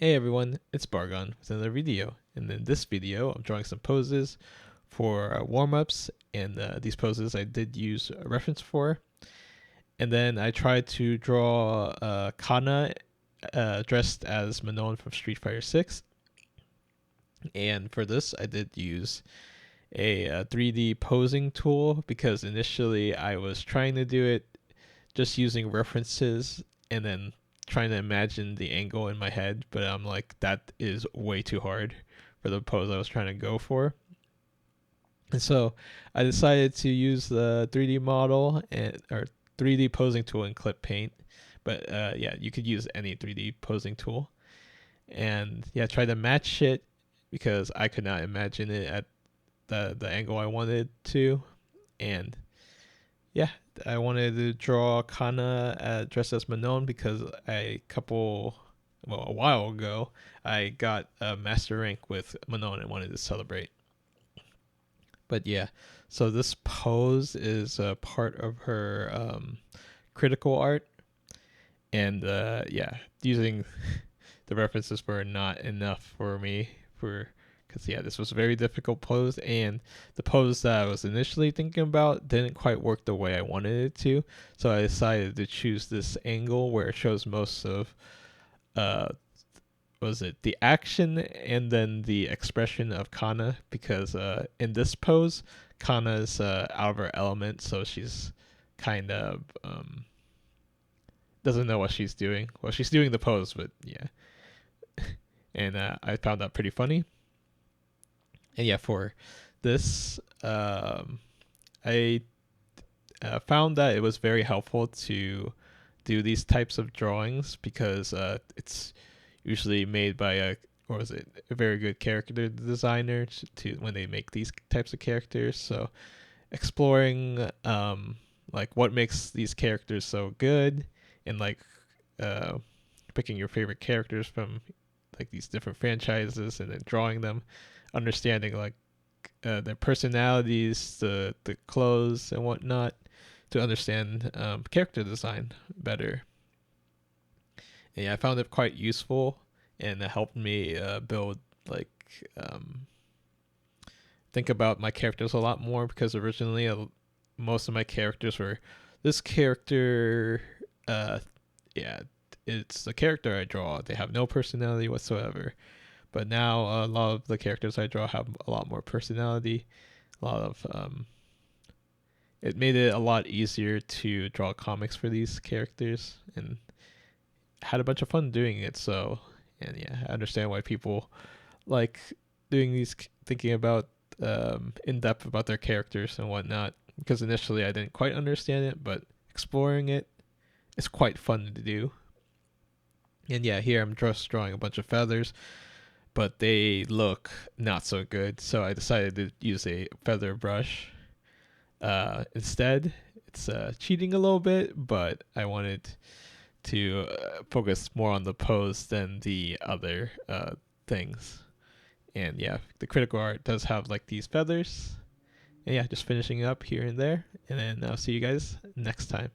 Hey everyone, it's Bargon with another video. And in this video, I'm drawing some poses for warm-ups, and these poses I did use a reference for. And then I tried to draw Kanna dressed as Manon from Street Fighter 6. And for this, I did use a 3D posing tool because initially I was trying to do it just using references and then trying to imagine the angle in my head, but I'm like, that is way too hard for the pose I was trying to go for. And so I decided to use the 3D model or 3D posing tool in Clip Paint. But yeah, you could use any 3D posing tool. And yeah, try to match it because I could not imagine it at the angle I wanted to. And yeah, I wanted to draw Kanna dressed as Manon because a while ago, I got a master rank with Manon and wanted to celebrate. But yeah, so this pose is a part of her critical art, and yeah, using the references were not enough for me because yeah, this was a very difficult pose, and the pose that I was initially thinking about didn't quite work the way I wanted it to. So I decided to choose this angle where it shows most of uh was it the action and then the expression of Kanna, because in this pose Kanna's out of her element, so she's kind of doesn't know what she's doing. Well, she's doing the pose, but yeah. And I found that pretty funny. And yeah, for this, I found that it was very helpful to do these types of drawings because it's usually made by a very good character designer to when they make these types of characters. So exploring like what makes these characters so good, and like uh, picking your favorite characters from like these different franchises and then drawing them, understanding like their personalities, the clothes and whatnot, to understand character design better. And yeah, I found it quite useful, and it helped me build like think about my characters a lot more, because originally most of my characters were this character. Yeah, it's the character I draw. They have no personality whatsoever. But now a lot of the characters I draw have a lot more personality. A lot of it made it a lot easier to draw comics for these characters, and had a bunch of fun doing it. So, and yeah, I understand why people like doing these, thinking about in depth about their characters and whatnot. Because initially I didn't quite understand it, but exploring it is quite fun to do. And yeah, here I'm just drawing a bunch of feathers, but they look not so good. So I decided to use a feather brush instead. It's cheating a little bit, but I wanted to focus more on the pose than the other things. And yeah, the critical art does have like these feathers. And yeah, just finishing up here and there. And then I'll see you guys next time.